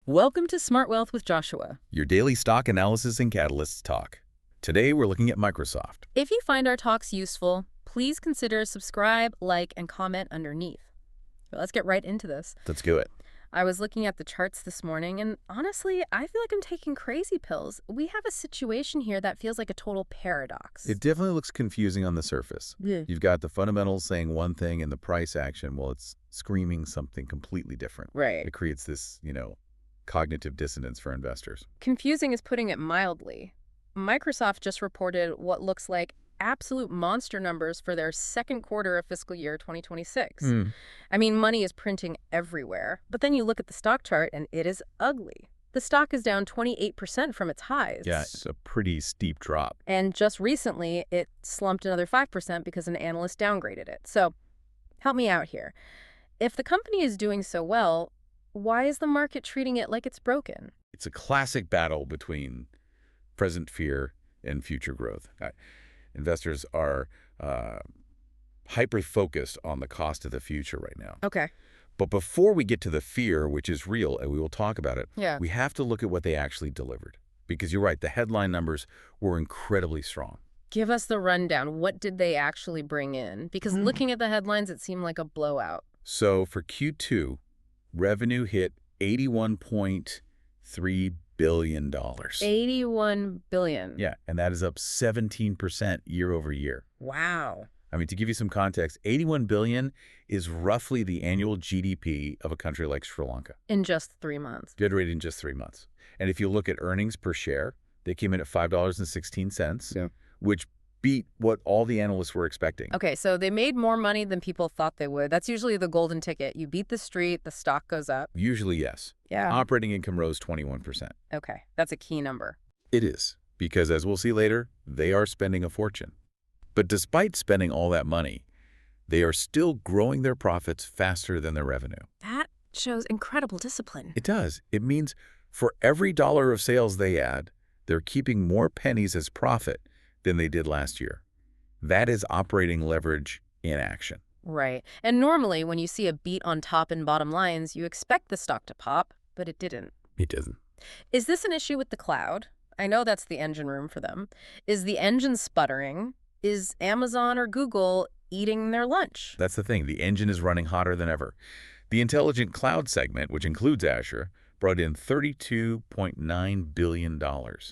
Welcome to Smart Wealth with Joshua. Your daily stock analysis and catalysts talk. Today, we're looking at Microsoft. If you find our talks useful, please consider subscribe, like, and comment underneath. But let's get right into this. Let's do it. I was looking at the charts this morning, and honestly, I feel like I'm taking crazy pills. We have a situation here that feels like a total paradox. It definitely looks confusing on the surface. Yeah. You've got the fundamentals saying one thing and the price action, well, it's screaming something completely different. Right. It creates this, cognitive dissonance for investors. Confusing is putting it mildly. Microsoft just reported what looks like absolute monster numbers for their second quarter of fiscal year 2026. I mean, money is printing everywhere, but then you look at the stock chart and it is ugly. The stock is down 28% from its highs. Yeah, it's a pretty steep drop. And just recently, it slumped another 5% because an analyst downgraded it. So, help me out here. If the company is doing so well, why is the market treating it like it's broken? It's a classic battle between present fear and future growth. Investors are hyper-focused on the cost of the future right now. Okay. But before we get to the fear, which is real, and we will talk about it, Yeah. we have to look at what they actually delivered. Because you're right, the headline numbers were incredibly strong. Give us the rundown. What did they actually bring in? Because looking at the headlines, it seemed like a blowout. So for Q2, revenue hit $81.3 billion. $81 billion. Yeah, and that is up 17% year over year. Wow. I mean, to give you some context, $81 billion is roughly the annual GDP of a country like Sri Lanka. In just 3 months. Generated in just 3 months. And if you look at earnings per share, they came in at $5.16, which beat what all the analysts were expecting. Okay, so they made more money than people thought they would. That's usually the golden ticket. You beat the street, the stock goes up. Usually, yes. Yeah. Operating income rose 21%. Okay, that's a key number. It is, because as we'll see later, they are spending a fortune. But despite spending all that money, they are still growing their profits faster than their revenue. That shows incredible discipline. It does. It means for every dollar of sales they add, they're keeping more pennies as profit than they did last year. That is operating leverage in action. Right. And normally when you see a beat on top and bottom lines, you expect the stock to pop, but it didn't. It doesn't. Is this an issue with the cloud? I know that's the engine room for them. Is the engine sputtering? Is Amazon or Google eating their lunch? That's the thing. The engine is running hotter than ever. The intelligent cloud segment, which includes Azure, brought in $32.9 billion.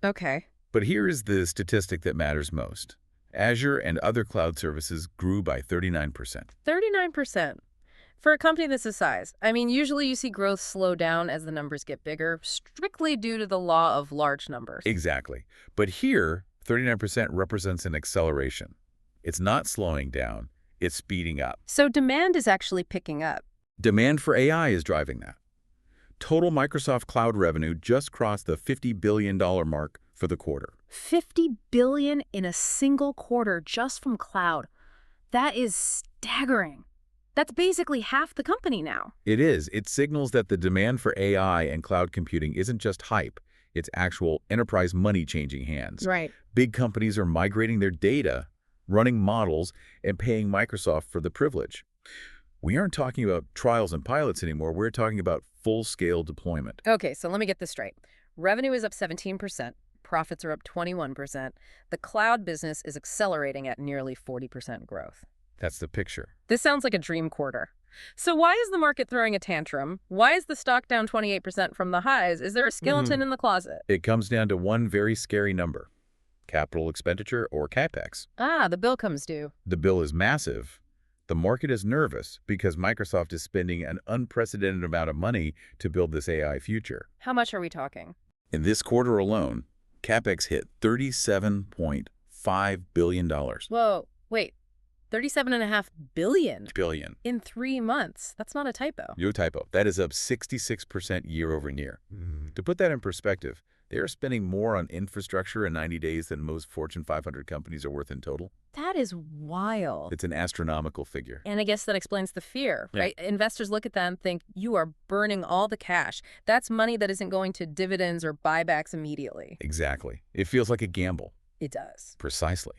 Okay. But here is the statistic that matters most. Azure and other cloud services grew by 39%. 39%. For a company this size, I mean, usually you see growth slow down as the numbers get bigger, strictly due to the law of large numbers. Exactly. But here, 39% represents an acceleration. It's not slowing down, it's speeding up. So demand is actually picking up. Demand for AI is driving that. Total Microsoft Cloud revenue just crossed the $50 billion mark for the quarter. $50 billion in a single quarter just from cloud. That is staggering. That's basically half the company now. It is. It signals that the demand for AI and cloud computing isn't just hype. It's actual enterprise money changing hands. Right. Big companies are migrating their data, running models, and paying Microsoft for the privilege. We aren't talking about trials and pilots anymore. We're talking about full-scale deployment. Okay, so let me get this straight. Revenue is up 17%. Profits are up 21%. The cloud business is accelerating at nearly 40% growth. That's the picture. This sounds like a dream quarter. So why is the market throwing a tantrum? Why is the stock down 28% from the highs? Is there a skeleton in the closet? It comes down to one very scary number. Capital expenditure, or CapEx. Ah, the bill comes due. The bill is massive. The market is nervous because Microsoft is spending an unprecedented amount of money to build this AI future. How much are we talking? In this quarter alone, CapEx hit $37.5 billion. Whoa, wait. $37.5 billion? Billion. In 3 months. That's not a typo. No typo. That is up 66% year over year. To put that in perspective, they are spending more on infrastructure in 90 days than most Fortune 500 companies are worth in total. That is wild. It's an astronomical figure. And I guess that explains the fear, right? Yeah. Investors look at that and think, you are burning all the cash. That's money that isn't going to dividends or buybacks immediately. Exactly. It feels like a gamble. It does. Precisely.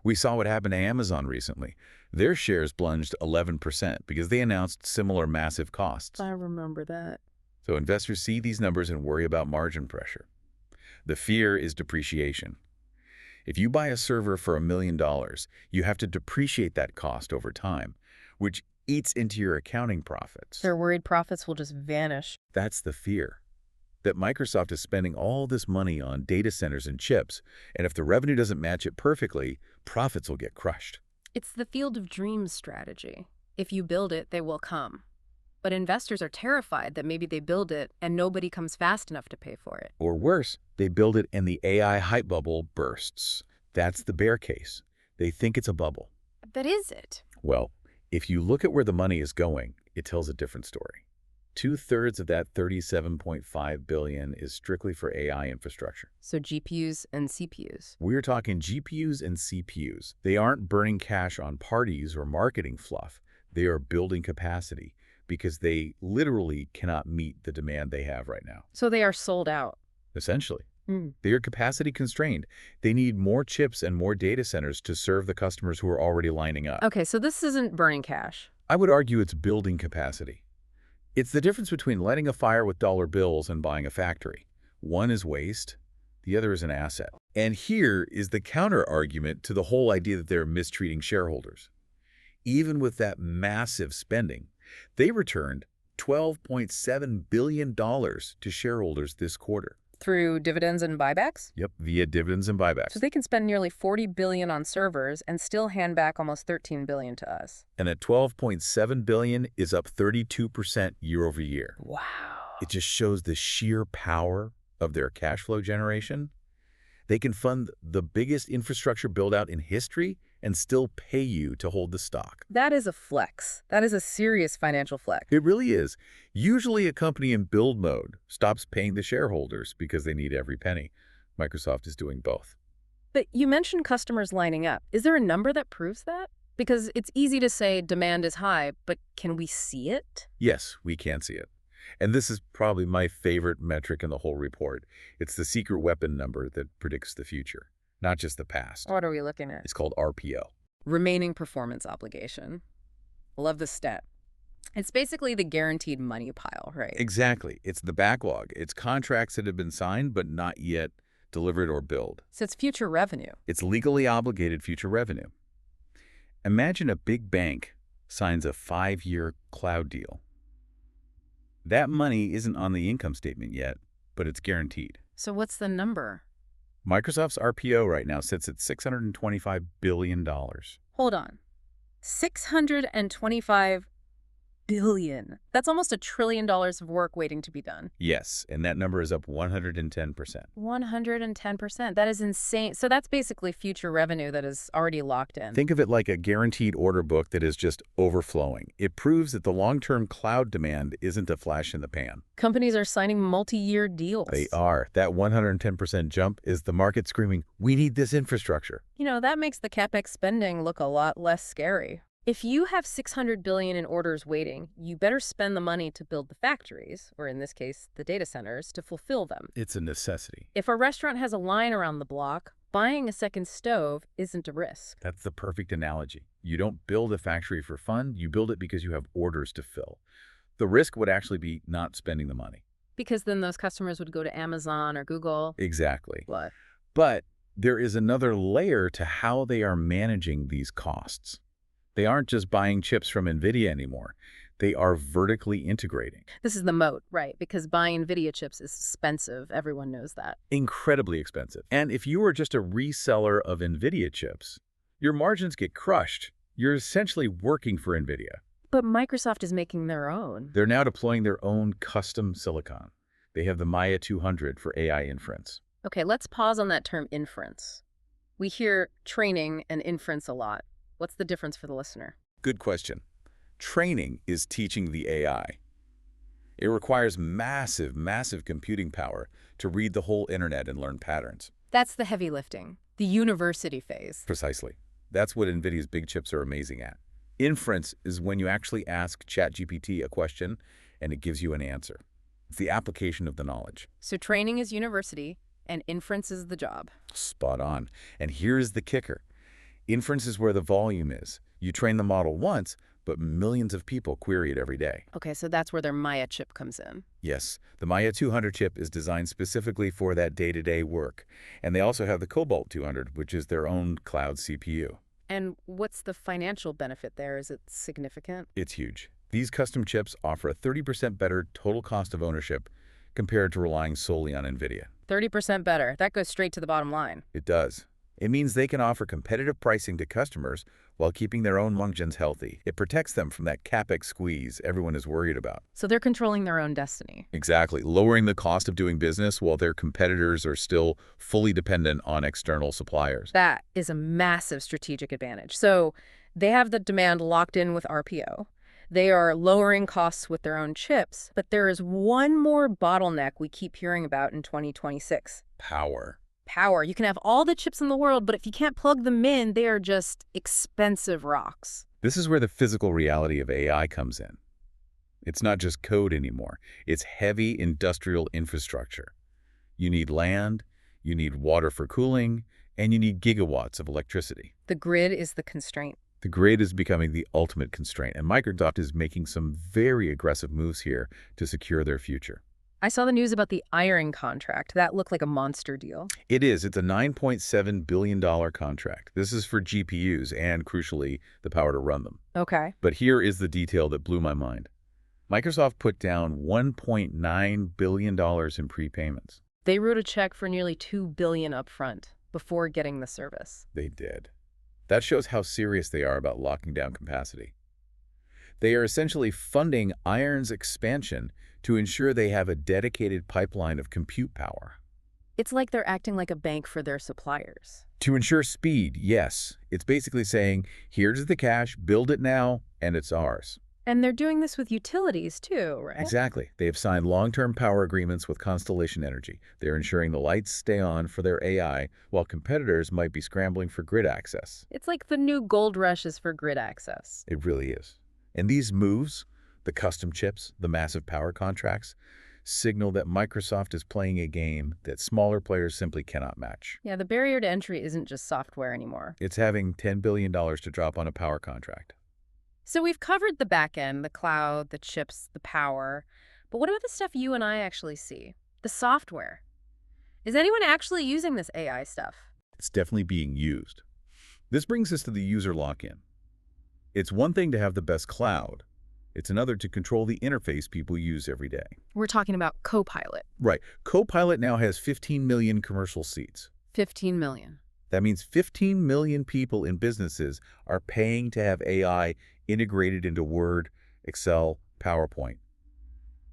We saw what happened to Amazon recently. Their shares plunged 11% because they announced similar massive costs. I remember that. So investors see these numbers and worry about margin pressure. The fear is depreciation. If you buy a server for $1 million, you have to depreciate that cost over time, which eats into your accounting profits. They're worried profits will just vanish. That's the fear. That Microsoft is spending all this money on data centers and chips, and if the revenue doesn't match it perfectly, profits will get crushed. It's the field of dreams strategy. If you build it, they will come. But investors are terrified that maybe they build it and nobody comes fast enough to pay for it. Or worse, they build it and the AI hype bubble bursts. That's the bear case. They think it's a bubble. But is it? Well, if you look at where the money is going, it tells a different story. 2/3 of that $37.5 billion is strictly for AI infrastructure. So GPUs and CPUs. We're talking GPUs and CPUs. They aren't burning cash on parties or marketing fluff. They are building capacity because they literally cannot meet the demand they have right now. So they are sold out. Essentially. They are capacity constrained. They need more chips and more data centers to serve the customers who are already lining up. Okay, so this isn't burning cash. I would argue it's building capacity. It's the difference between lighting a fire with dollar bills and buying a factory. One is waste, the other is an asset. And here is the counter-argument to the whole idea that they're mistreating shareholders. Even with that massive spending, they returned $12.7 billion to shareholders this quarter. Through dividends and buybacks? Yep, via dividends and buybacks. So they can spend nearly $40 billion on servers and still hand back almost $13 billion to us. And that $12.7 billion is up 32% year over year. Wow. It just shows the sheer power of their cash flow generation. They can fund the biggest infrastructure build-out in history and still pay you to hold the stock. That is a flex. That is a serious financial flex. It really is. Usually a company in build mode stops paying the shareholders because they need every penny. Microsoft is doing both. But you mentioned customers lining up. Is there a number that proves that? Because it's easy to say demand is high, but can we see it? Yes, we can see it. And this is probably my favorite metric in the whole report. It's the secret weapon number that predicts the future, not just the past. What are we looking at? It's called RPO. Remaining performance obligation. Love the stat. It's basically the guaranteed money pile, right? Exactly. It's the backlog. It's contracts that have been signed but not yet delivered or billed. So it's future revenue. It's legally obligated future revenue. Imagine a big bank signs a 5-year cloud deal. That money isn't on the income statement yet, but it's guaranteed. So what's the number? Microsoft's RPO right now sits at $625 billion. Hold on. $625 billion. That's almost $1 trillion of work waiting to be done. Yes, and that number is up 110%. 110%. That is insane. So that's basically future revenue that is already locked in. Think of it like a guaranteed order book that is just overflowing. It proves that the long-term cloud demand isn't a flash in the pan. Companies are signing multi-year deals. They are. That 110% jump is the market screaming, we need this infrastructure. You know, that makes the CapEx spending look a lot less scary. If you have $600 billion in orders waiting, you better spend the money to build the factories, or in this case, the data centers, to fulfill them. It's a necessity. If a restaurant has a line around the block, buying a second stove isn't a risk. That's the perfect analogy. You don't build a factory for fun, you build it because you have orders to fill. The risk would actually be not spending the money. Because then those customers would go to Amazon or Google. Exactly. What? But there is another layer to how they are managing these costs. They aren't just buying chips from NVIDIA anymore. They are vertically integrating. This is the moat, right? Because buying NVIDIA chips is expensive. Everyone knows that. Incredibly expensive. And if you are just a reseller of NVIDIA chips, your margins get crushed. You're essentially working for NVIDIA. But Microsoft is making their own. They're now deploying their own custom silicon. They have the Maya 200 for AI inference. Okay, let's pause on that term inference. We hear training and inference a lot. What's the difference for the listener? Good question. Training is teaching the AI. It requires massive, massive computing power to read the whole internet and learn patterns. That's the heavy lifting, the university phase. Precisely. That's what NVIDIA's big chips are amazing at. Inference is when you actually ask ChatGPT a question and it gives you an answer. It's the application of the knowledge. So training is university and inference is the job. Spot on. And here's the kicker. Inference is where the volume is. You train the model once, but millions of people query it every day. Okay, so that's where their Maya chip comes in. Yes, the Maya 200 chip is designed specifically for that day-to-day work. And they also have the Cobalt 200, which is their own cloud CPU. And what's the financial benefit there? Is it significant? It's huge. These custom chips offer a 30% better total cost of ownership compared to relying solely on NVIDIA. 30% better. That goes straight to the bottom line. It does. It means they can offer competitive pricing to customers while keeping their own margins healthy. It protects them from that CapEx squeeze everyone is worried about. So they're controlling their own destiny. Exactly, lowering the cost of doing business while their competitors are still fully dependent on external suppliers. That is a massive strategic advantage. So they have the demand locked in with RPO. They are lowering costs with their own chips. But there is one more bottleneck we keep hearing about in 2026. Power. Power. You can have all the chips in the world, but if you can't plug them in, they are just expensive rocks. This is where the physical reality of AI comes in. It's not just code anymore. It's heavy industrial infrastructure. You need land, you need water for cooling, and you need gigawatts of electricity. The grid is the constraint. The grid is becoming the ultimate constraint, and Microsoft is making some very aggressive moves here to secure their future. I saw the news about the iron contract. That looked like a monster deal. It is. It's a $9.7 billion contract. This is for GPUs and, crucially, the power to run them. Okay. But here is the detail that blew my mind. Microsoft put down $1.9 billion in prepayments. They wrote a check for nearly $2 billion upfront before getting the service. They did. That shows how serious they are about locking down capacity. They are essentially funding Iron's expansion to ensure they have a dedicated pipeline of compute power. It's like they're acting like a bank for their suppliers. To ensure speed, yes. It's basically saying, here's the cash, build it now, and it's ours. And they're doing this with utilities too, right? Exactly. They have signed long-term power agreements with Constellation Energy. They're ensuring the lights stay on for their AI, while competitors might be scrambling for grid access. It's like the new gold rush is for grid access. It really is. And these moves, the custom chips, the massive power contracts, signal that Microsoft is playing a game that smaller players simply cannot match. Yeah, the barrier to entry isn't just software anymore. It's having $10 billion to drop on a power contract. So we've covered the back end, the cloud, the chips, the power. But what about the stuff you and I actually see? The software. Is anyone actually using this AI stuff? It's definitely being used. This brings us to the user lock-in. It's one thing to have the best cloud. It's another to control the interface people use every day. We're talking about Copilot. Right. Copilot now has 15 million commercial seats. 15 million. That means 15 million people in businesses are paying to have AI integrated into Word, Excel, PowerPoint.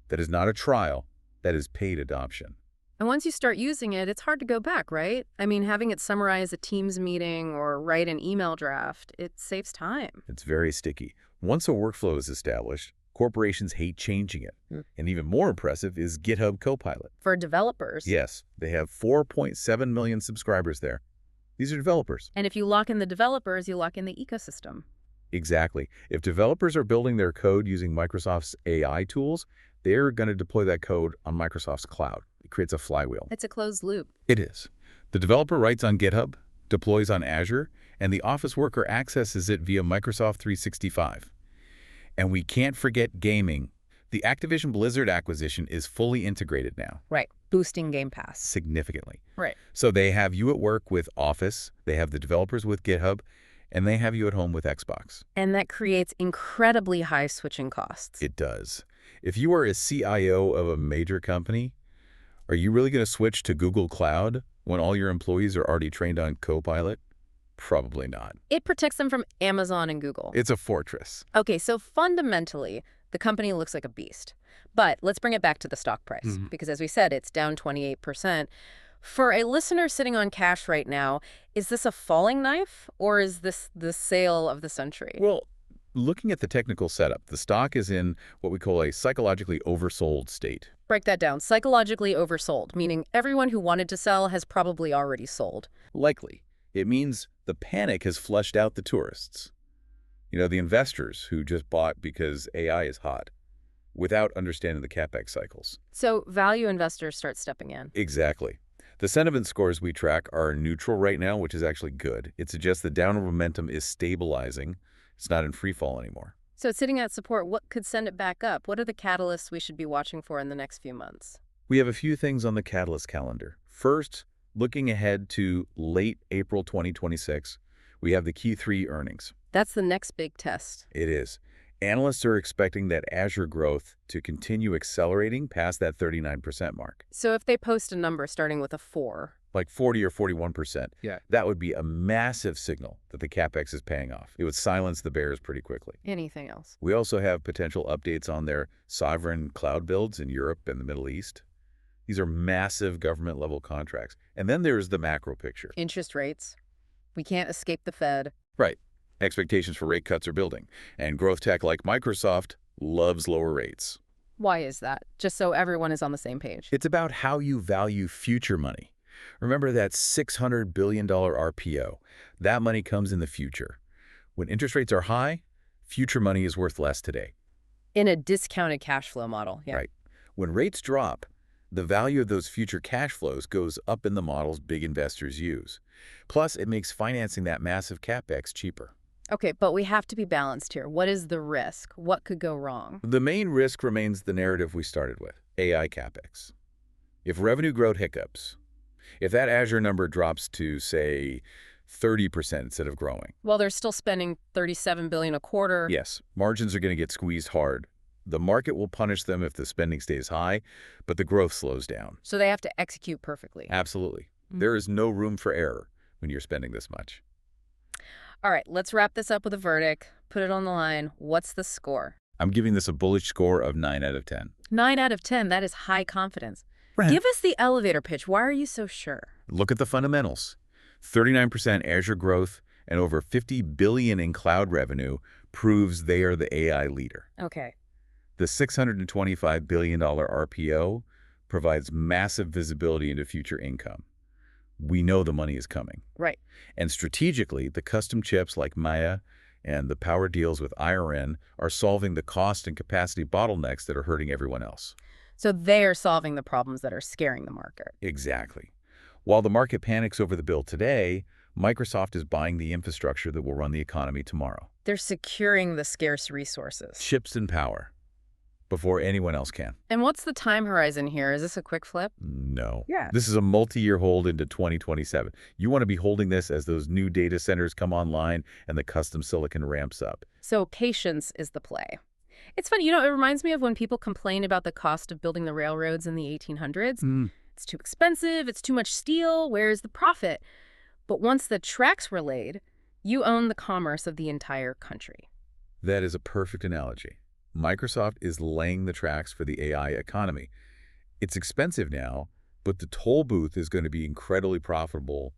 That is not a trial. That is paid adoption. And once you start using it, it's hard to go back, right? I mean, having it summarize a Teams meeting or write an email draft, it saves time. It's very sticky. Once a workflow is established, corporations hate changing it. And even more impressive is GitHub Copilot. For developers. Yes, they have 4.7 million subscribers there. These are developers. And if you lock in the developers, you lock in the ecosystem. Exactly. If developers are building their code using Microsoft's AI tools, they're going to deploy that code on Microsoft's cloud. It creates a flywheel. It's a closed loop. It is. The developer writes on GitHub, deploys on Azure, and the office worker accesses it via Microsoft 365. And we can't forget gaming. The Activision Blizzard acquisition is fully integrated now. Right. Boosting Game Pass. Significantly. Right. So they have you at work with Office, they have the developers with GitHub, and they have you at home with Xbox. And that creates incredibly high switching costs. It does. If you are a CIO of a major company, are you really going to switch to Google Cloud when all your employees are already trained on Copilot? Probably not. It protects them from Amazon and Google. It's a fortress. Okay, so fundamentally, the company looks like a beast. But let's bring it back to the stock price, because as we said, it's down 28%. For a listener sitting on cash right now, is this a falling knife or is this the sale of the century? Well, looking at the technical setup, the stock is in what we call a psychologically oversold state. Break that down. Psychologically oversold, meaning everyone who wanted to sell has probably already sold. Likely. It means the panic has flushed out the tourists. You know, the investors who just bought because AI is hot without understanding the CapEx cycles. So value investors start stepping in. Exactly. The sentiment scores we track are neutral right now, which is actually good. It suggests the downward momentum is stabilizing. It's not in free fall anymore. So it's sitting at support. What could send it back up? What are the catalysts we should be watching for in the next few months? We have a few things on the catalyst calendar. First, looking ahead to late April 2026, we have the Q3 earnings. That's the next big test. It is. Analysts are expecting that Azure growth to continue accelerating past that 39% mark. So if they post a number starting with a 4. Like 40 or 41%. Yeah. That would be a massive signal that the CapEx is paying off. It would silence the bears pretty quickly. Anything else? We also have potential updates on their sovereign cloud builds in Europe and the Middle East. These are massive government-level contracts. And then there's the macro picture. Interest rates. We can't escape the Fed. Right. Expectations for rate cuts are building. And growth tech like Microsoft loves lower rates. Why is that? Just so everyone is on the same page. It's about how you value future money. Remember that $600 billion RPO. That money comes in the future. When interest rates are high, future money is worth less today. In a discounted cash flow model. Yeah. Right. When rates drop, the value of those future cash flows goes up in the models big investors use. Plus, it makes financing that massive CapEx cheaper. Okay, but we have to be balanced here. What is the risk? What could go wrong? The main risk remains the narrative we started with, AI CapEx. If revenue growth hiccups, if that Azure number drops to, say, 30% instead of growing. Well, they're still spending $37 billion a quarter. Yes, margins are going to get squeezed hard. The market will punish them if the spending stays high, but the growth slows down. So they have to execute perfectly. Absolutely. There is no room for error when you're spending this much. All right, let's wrap this up with a verdict. Put it on the line. What's the score? I'm giving this a bullish score of 9 out of 10. 9 out of 10. That is high confidence. Right. Give us the elevator pitch. Why are you so sure? Look at the fundamentals. 39% Azure growth and over $50 billion in cloud revenue proves they are the AI leader. Okay. The $625 billion RPO provides massive visibility into future income. We know the money is coming. Right. And strategically, the custom chips like Maya and the power deals with IRN are solving the cost and capacity bottlenecks that are hurting everyone else. So they are solving the problems that are scaring the market. Exactly. While the market panics over the bill today, Microsoft is buying the infrastructure that will run the economy tomorrow. They're securing the scarce resources. Chips and power before anyone else can. And what's the time horizon here? Is this a quick flip? No. Yeah. This is a multi-year hold into 2027. You want to be holding this as those new data centers come online and the custom silicon ramps up. So patience is the play. It's funny, it reminds me of when people complain about the cost of building the railroads in the 1800s. It's too expensive, it's too much steel, where's the profit? But once the tracks were laid, you own the commerce of the entire country. That is a perfect analogy. Microsoft is laying the tracks for the AI economy. It's expensive now, but the toll booth is going to be incredibly profitable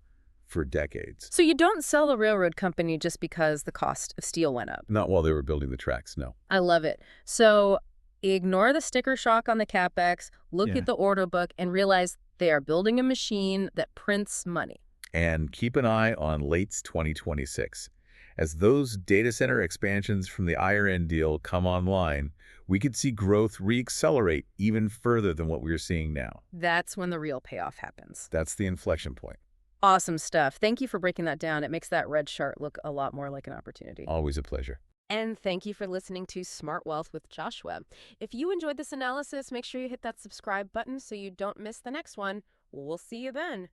for decades. So you don't sell the railroad company just because the cost of steel went up. Not while they were building the tracks, no. I love it. So ignore the sticker shock on the CapEx, look Yeah. at the order book, and realize they are building a machine that prints money. And keep an eye on late 2026. As those data center expansions from the IRN deal come online, we could see growth reaccelerate even further than what we're seeing now. That's when the real payoff happens. That's the inflection point. Awesome stuff. Thank you for breaking that down. It makes that red chart look a lot more like an opportunity. Always a pleasure. And thank you for listening to Smart Wealth with Joshua. If you enjoyed this analysis, make sure you hit that subscribe button so you don't miss the next one. We'll see you then.